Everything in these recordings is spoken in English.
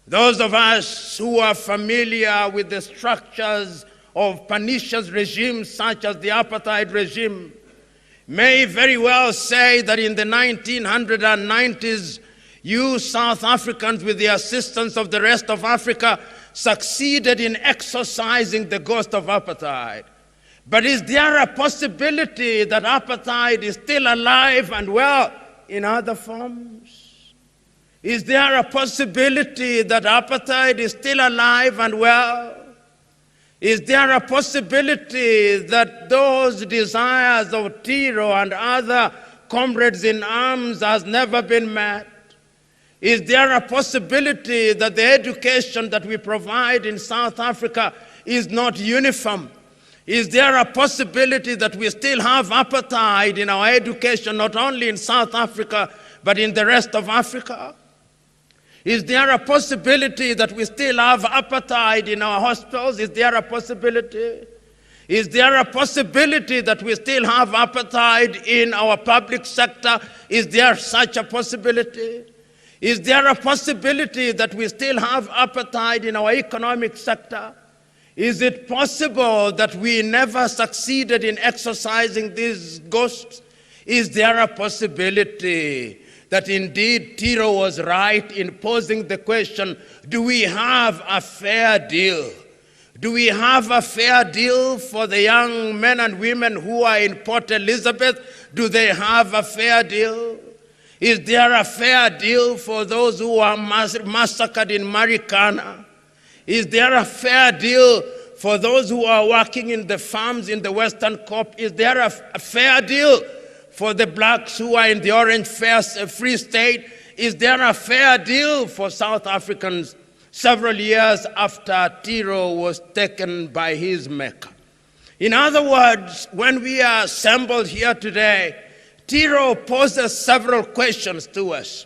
Those of us who are familiar with the structures of pernicious regimes such as the apartheid regime may very well say that in the 1990s, you South Africans, with the assistance of the rest of Africa, succeeded in exorcising the ghost of apartheid. But is there a possibility that apartheid is still alive and well in other forms? Is there a possibility that apartheid is still alive and well? Is there a possibility that those desires of Tiro and other comrades in arms has never been met? Is there a possibility that the education that we provide in South Africa is not uniform? Is there a possibility that we still have apartheid in our education, not only in South Africa, but in the rest of Africa? Is there a possibility that we still have apartheid in our hospitals? Is there a possibility? Is there a possibility that we still have apartheid in our public sector? Is there such a possibility? Is there a possibility that we still have apartheid in our economic sector? Is it possible that we never succeeded in exorcising these ghosts? Is there a possibility that indeed Tiro was right in posing the question, do we have a fair deal? Do we have a fair deal for the young men and women who are in Port Elizabeth? Do they have a fair deal? Is there a fair deal for those who are massacred in Marikana? Is there a fair deal for those who are working in the farms in the Western Cape? Is there a fair deal for the blacks who are in the Orange Free State? Is there a fair deal for South Africans several years after Tiro was taken by his maker? In other words, when we are assembled here today, Tiro poses several questions to us.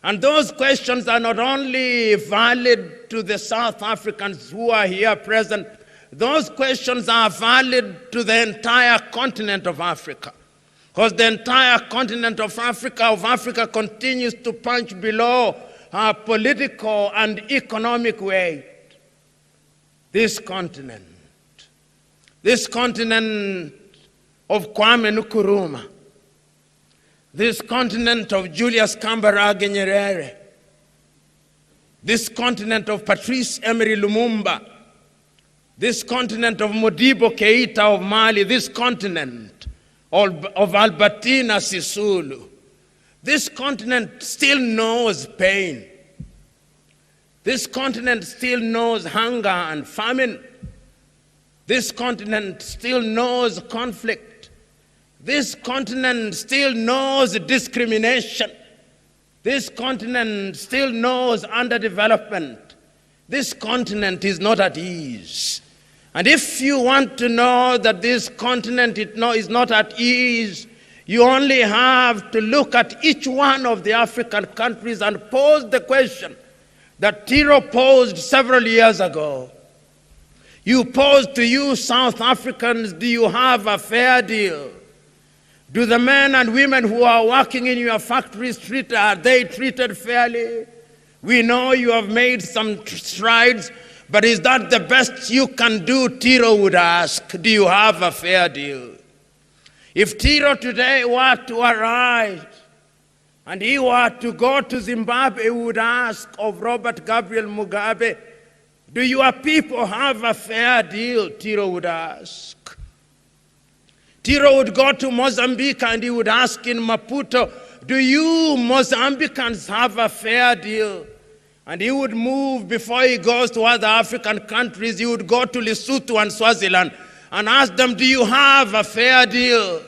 And those questions are not only valid to the South Africans who are here present, those questions are valid to the entire continent of Africa. Because the entire continent of Africa continues to punch below our political and economic weight. This continent of Kwame Nkrumah, this continent of Julius Kambarage Nyerere, this continent of Patrice Emery Lumumba, this continent of Modibo Keita of Mali, this continent of Albertina Sisulu, this continent still knows pain. This continent still knows hunger and famine. This continent still knows conflict. This continent still knows discrimination. This continent still knows underdevelopment. This continent is not at ease. And if you want to know that this continent is not at ease, you only have to look at each one of the African countries and pose the question that Tiro posed several years ago. You posed to you South Africans, do you have a fair deal? Do the men and women who are working in your factories, are they treated fairly? We know you have made some strides, but is that the best you can do? Tiro would ask, do you have a fair deal? If Tiro today were to arise and he were to go to Zimbabwe, he would ask of Robert Gabriel Mugabe, do your people have a fair deal? Tiro would ask. Tiro would go to Mozambique and he would ask in Maputo, do you Mozambicans have a fair deal? And he would move before he goes to other African countries. He would go to Lesotho and Swaziland and ask them, do you have a fair deal?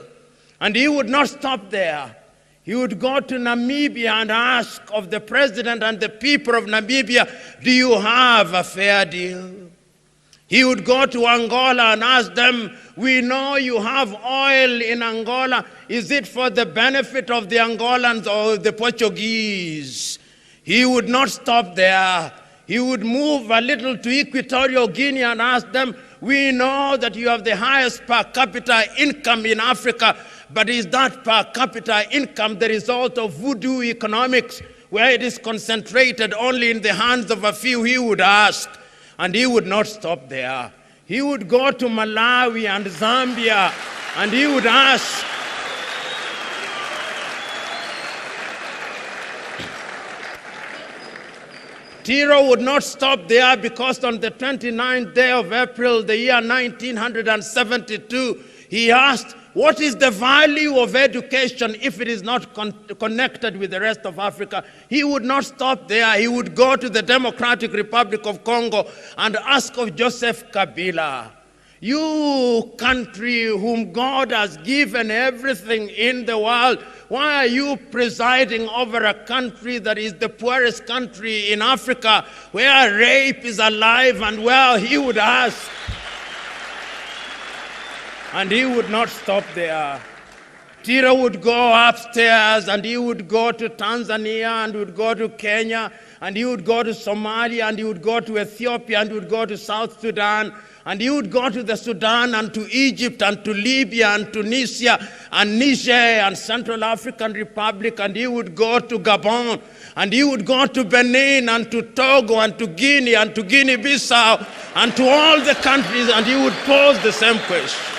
And he would not stop there. He would go to Namibia and ask of the president and the people of Namibia, do you have a fair deal? He would go to Angola and ask them, we know you have oil in Angola. Is it for the benefit of the Angolans or the Portuguese? He would not stop there. He would move a little to Equatorial Guinea and ask them, we know that you have the highest per capita income in Africa, but is that per capita income the result of voodoo economics, where it is concentrated only in the hands of a few, he would ask, and he would not stop there. He would go to Malawi and Zambia, and he would ask, Tiro would not stop there, because on the 29th day of April, the year 1972, he asked, what is the value of education if it is not connected with the rest of Africa? He would not stop there. He would go to the Democratic Republic of Congo and ask of Joseph Kabila, you country whom God has given everything in the world, why are you presiding over a country that is the poorest country in Africa, where rape is alive and well? He would ask. And he would not stop there. Tiro would go upstairs, and he would go to Tanzania, and would go to Kenya, and he would go to Somalia, and he would go to Ethiopia, and he would go to South Sudan, and he would go to the Sudan, and to Egypt, and to Libya, and Tunisia, and Niger, and Central African Republic, and he would go to Gabon, and he would go to Benin, and to Togo, and to Guinea, and to Guinea-Bissau, and to all the countries, and he would pose the same question.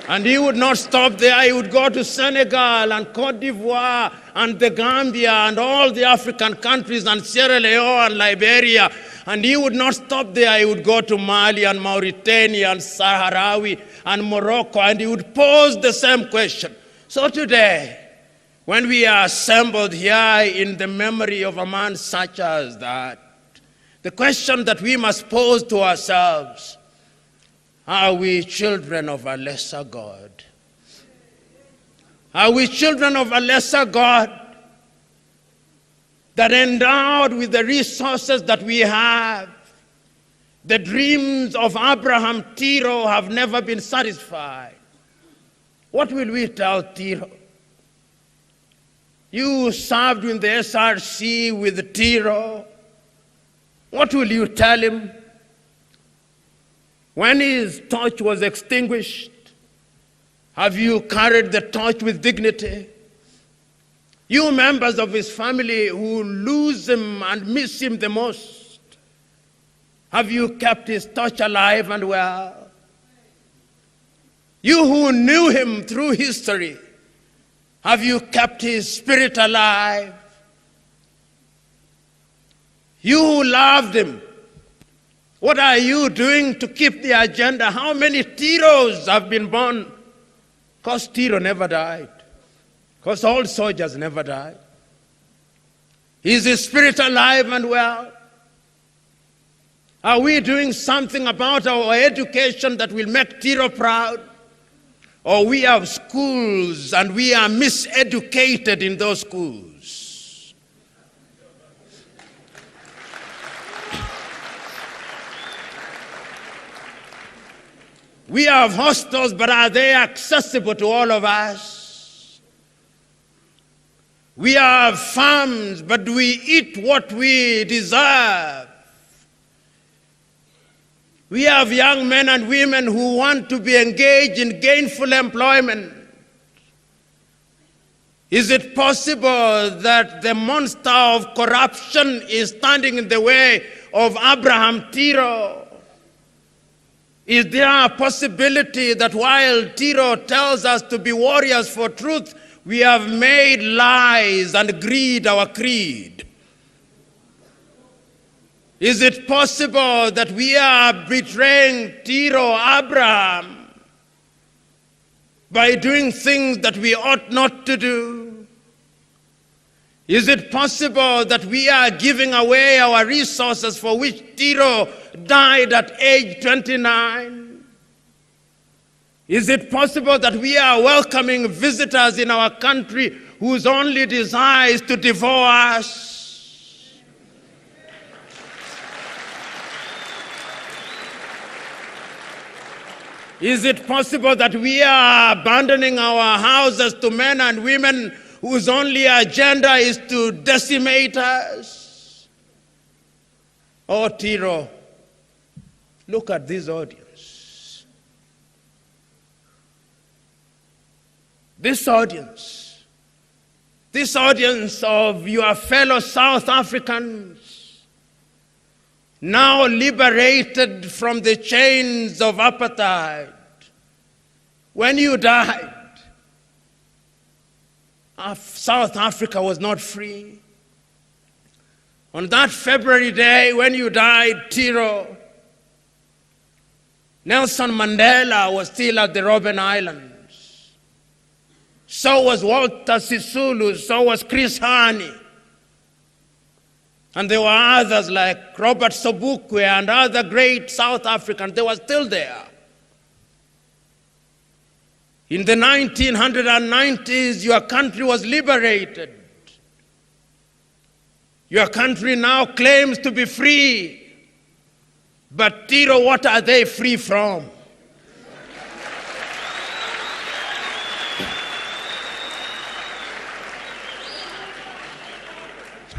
And he would not stop there. He would go to Senegal and Cote d'Ivoire and the Gambia and all the African countries and Sierra Leone and Liberia. And he would not stop there. He would go to Mali and Mauritania and Sahrawi and Morocco, and he would pose the same question. So today, when we are assembled here in the memory of a man such as that, the question that we must pose to ourselves: are we children of a lesser God? Are we children of a lesser God that, endowed with the resources that we have, the dreams of Abraham Tiro have never been satisfied? What will we tell Tiro? You served in the SRC with Tiro. What will you tell him? When his torch was extinguished, have you carried the torch with dignity? You members of his family who lose him and miss him the most, have you kept his torch alive and well? You who knew him through history, have you kept his spirit alive? You who loved him, what are you doing to keep the agenda? How many Tiros have been born? Because Tiro never died. Because all soldiers never died. Is his spirit alive and well? Are we doing something about our education that will make Tiro proud? Or we have schools and we are miseducated in those schools? We have hostels, but are they accessible to all of us? We have farms, but do we eat what we deserve? We have young men and women who want to be engaged in gainful employment. Is it possible that the monster of corruption is standing in the way of Abraham Tiro? Is there a possibility that while Tiro tells us to be warriors for truth, we have made lies and greed our creed? Is it possible that we are betraying Tiro Abraham by doing things that we ought not to do? Is it possible that we are giving away our resources for which Tiro died at age 29? Is it possible that we are welcoming visitors in our country whose only desire is to devour us? Is it possible that we are abandoning our houses to men and women whose only agenda is to decimate us? Oh, Tiro, look at this audience. This audience this audience of your fellow South Africans, now liberated from the chains of apartheid, when you died, South Africa was not free. On that February day when you died, Tiro, Nelson Mandela was still at the Robben Islands. So was Walter Sisulu, so was Chris Hani. And there were others like Robert Sobukwe and other great South Africans. They were still there. In the 1990s, your country was liberated. Your country now claims to be free. But Tiro, what are they free from?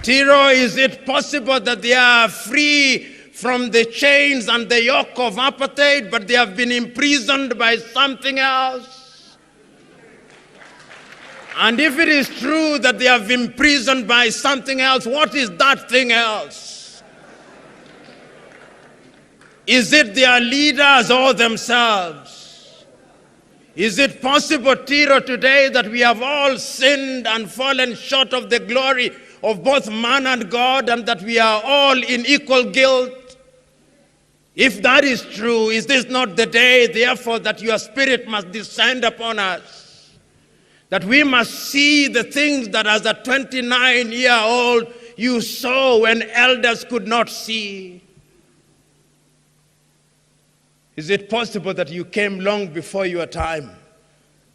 Tiro, is it possible that they are free from the chains and the yoke of apartheid, but they have been imprisoned by something else? And if it is true that they have been imprisoned by something else, what is that thing else? Is it their leaders or themselves? Is it possible, Tiro, today that we have all sinned and fallen short of the glory of both man and God, and that we are all in equal guilt? If that is true, is this not the day, therefore, that your Spirit must descend upon us? That we must see the things that as a 29-year-old you saw when elders could not see? Is it possible that you came long before your time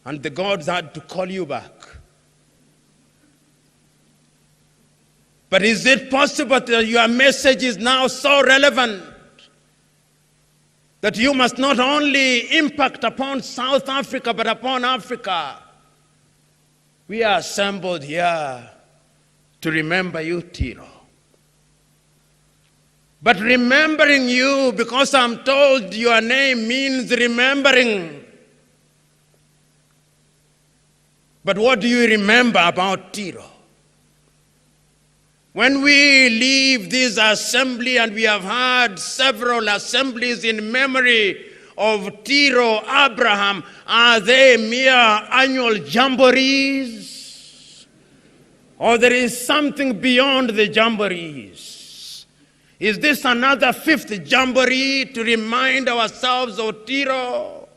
and the gods had to call you back? But is it possible that your message is now so relevant that you must not only impact upon South Africa, but upon Africa? We are assembled here to remember you, Tiro. But remembering you, because I'm told your name means remembering. But what do you remember about Tiro? When we leave this assembly, and we have had several assemblies in memory of Tiro Abraham, are they mere annual jamborees? Or there is something beyond the jamborees? Is this another fifth jamboree to remind ourselves of Tiro?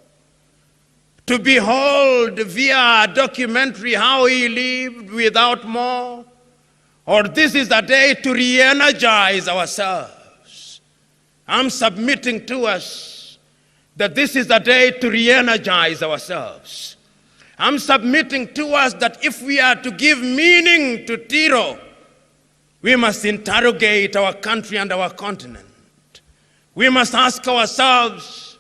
To behold via a documentary how he lived without more? Or this is a day to re-energize ourselves? I'm submitting to us that this is a day to re-energize ourselves. I'm submitting to us that if we are to give meaning to Tiro, we must interrogate our country and our continent. We must ask ourselves,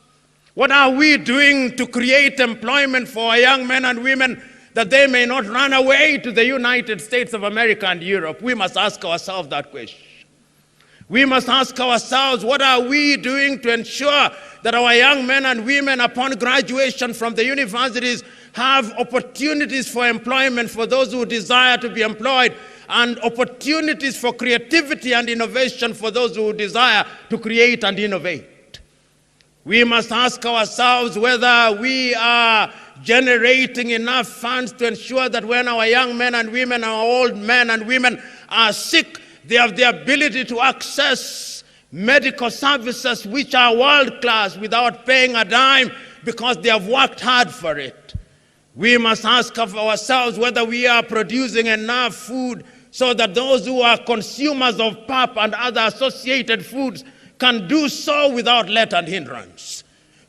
what are we doing to create employment for our young men and women that they may not run away to the United States of America and Europe? We must ask ourselves that question. We must ask ourselves, what are we doing to ensure that our young men and women, upon graduation from the universities, have opportunities for employment for those who desire to be employed, and opportunities for creativity and innovation for those who desire to create and innovate? We must ask ourselves whether we are generating enough funds to ensure that when our young men and women, our old men and women are sick, they have the ability to access medical services which are world-class without paying a dime because they have worked hard for it. We must ask of ourselves whether we are producing enough food so that those who are consumers of pap and other associated foods can do so without let and hindrance.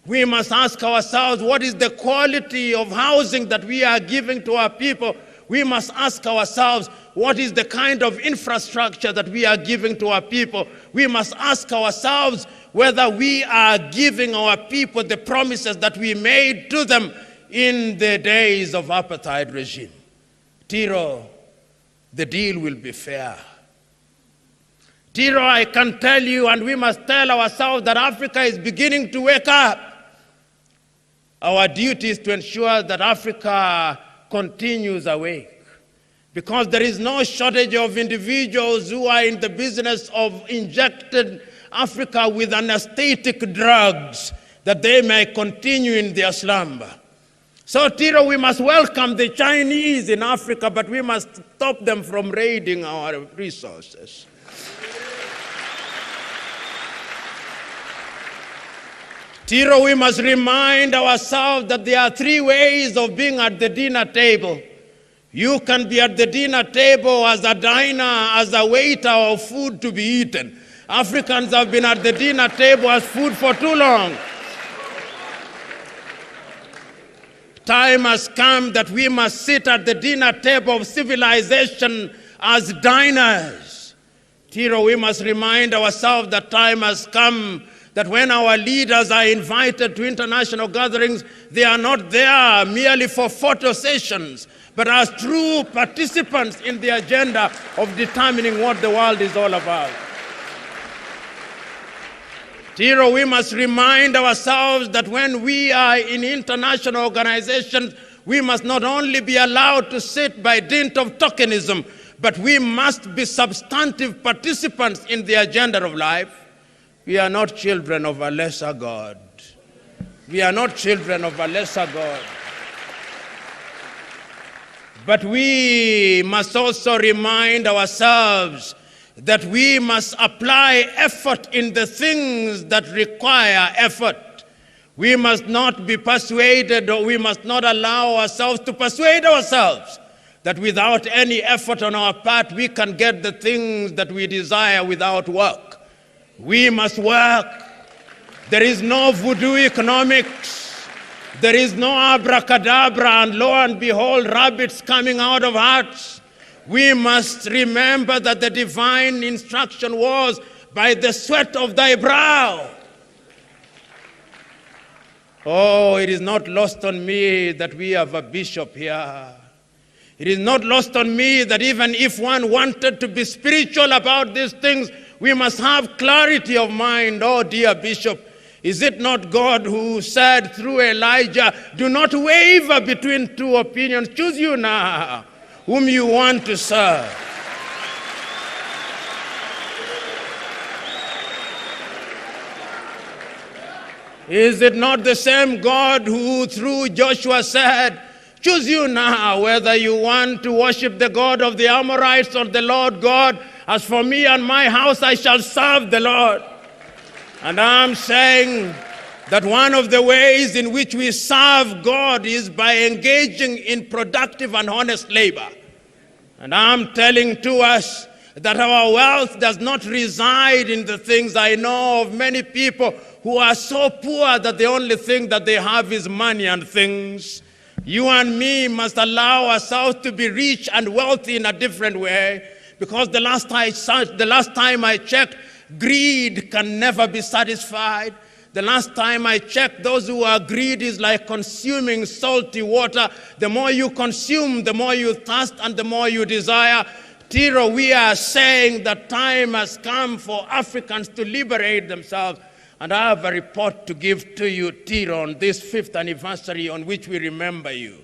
We must ask ourselves, what is the quality of housing that we are giving to our people? We must ask ourselves, what is the kind of infrastructure that we are giving to our people? We must ask ourselves whether we are giving our people the promises that we made to them in the days of apartheid regime. Tiro, the deal will be fair. Tiro, I can tell you, and we must tell ourselves, that Africa is beginning to wake up. Our duty is to ensure that Africa continues awake. because there is no shortage of individuals who are in the business of injecting Africa with anesthetic drugs that they may continue in their slumber. So, Tiro, we must welcome the Chinese in Africa, but we must stop them from raiding our resources. Tiro, we must remind ourselves that there are three ways of being at the dinner table. You can be at the dinner table as a diner, as a waiter of food to be eaten. Africans have been at the dinner table as food for too long. Time has come that we must sit at the dinner table of civilization as diners. Tiro, we must remind ourselves that time has come that when our leaders are invited to international gatherings, they are not there merely for photo sessions, but as true participants in the agenda of determining what the world is all about. Tiro, we must remind ourselves that when we are in international organizations, we must not only be allowed to sit by dint of tokenism, but we must be substantive participants in the agenda of life. We are not children of a lesser God. We are not children of a lesser God. But we must also remind ourselves that we must apply effort in the things that require effort. We must not be persuaded, or we must not allow ourselves to persuade ourselves that without any effort on our part, we can get the things that we desire without work. We must work. There is no voodoo economics. There is no abracadabra and lo and behold, rabbits coming out of hats. We must remember that the divine instruction was, by the sweat of thy brow. Oh, it is not lost on me that we have a bishop here. It is not lost on me that even if one wanted to be spiritual about these things, we must have clarity of mind. Oh, dear bishop, is it not God who said through Elijah, do not waver between two opinions. Choose you now whom you want to serve. Is it not the same God who through Joshua said, choose you now whether you want to worship the God of the Amorites or the Lord God. As for me and my house, I shall serve the Lord. And I'm saying that one of the ways in which we serve God is by engaging in productive and honest labor. And I'm telling to us that our wealth does not reside in the things. I know of many people who are so poor that the only thing that they have is money and things. You and me must allow ourselves to be rich and wealthy in a different way, because the last time I checked, greed can never be satisfied. The last time I checked, those who are greedy is like consuming salty water. The more you consume, the more you thirst and the more you desire. Tiro, we are saying that time has come for Africans to liberate themselves. And I have a report to give to you, Tiro, on this 5th anniversary on which we remember you.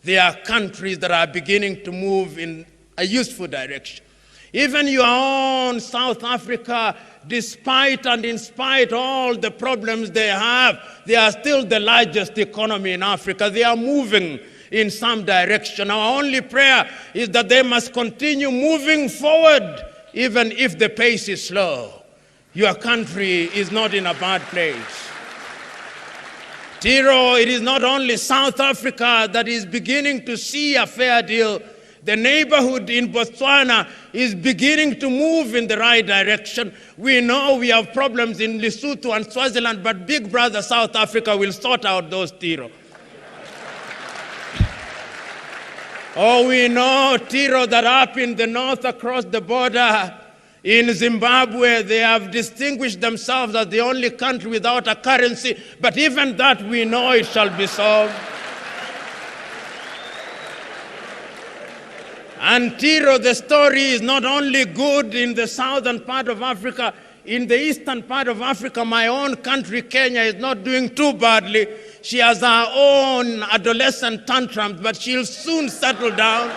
There are countries that are beginning to move in a useful direction. Even your own South Africa, despite and in spite all the problems they have, they are still the largest economy in Africa. They are moving in some direction. Our only prayer is that they must continue moving forward, even if the pace is slow. Your country is not in a bad place. Tiro, it is not only South Africa that is beginning to see a fair deal. The neighborhood in Botswana is beginning to move in the right direction. We know we have problems in Lesotho and Swaziland, but big brother South Africa will sort out those, Tiro. Oh, we know, Tiro, that up in the north across the border in Zimbabwe, they have distinguished themselves as the only country without a currency, but even that we know it shall be solved. And Tiro, the story is not only good in the southern part of Africa, in the eastern part of Africa, my own country, Kenya, is not doing too badly. She has her own adolescent tantrums, but she'll soon settle down.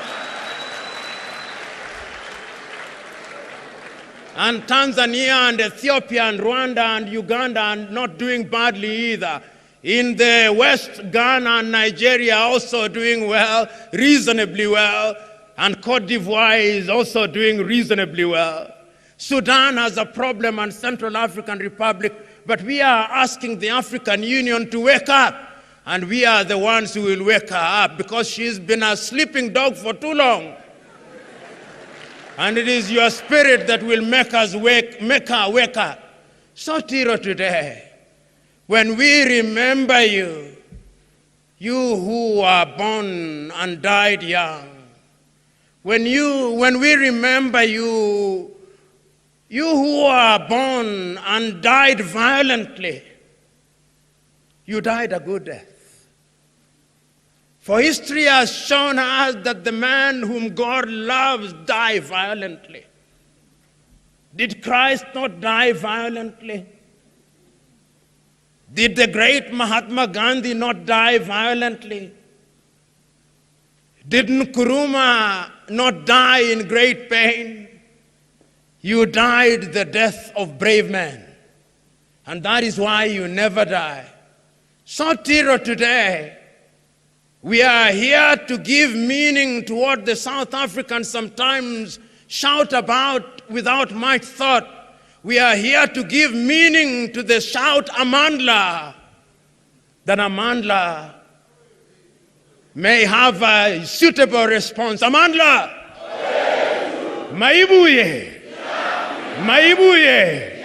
And Tanzania and Ethiopia and Rwanda and Uganda are not doing badly either. In the West, Ghana and Nigeria are also doing well, reasonably well. And Cote d'Ivoire is also doing reasonably well. Sudan has a problem, and Central African Republic, but we are asking the African Union to wake up. And we are the ones who will wake her up, because she's been a sleeping dog for too long. And it is your spirit that will make her wake up. So Tiro, today, when we remember you, you who are born and died young, when we remember you, you who are born and died violently, you died a good death. For history has shown us that the man whom God loves died violently. Did Christ not die violently? Did the great Mahatma Gandhi not die violently? Did Nkrumah not die in great pain? You died the death of brave men, and that is why you never die. So Tiro, today, we are here to give meaning to what the South Africans sometimes shout about without much thought. We are here to give meaning to the shout Amandla, that Amandla may have a suitable response. Amandla! Maibuye! Maibuye!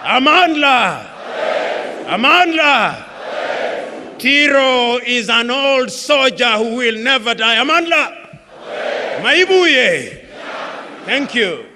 Amandla! Amandla! Tiro is an old soldier who will never die. Amandla! Maibuye! Thank you.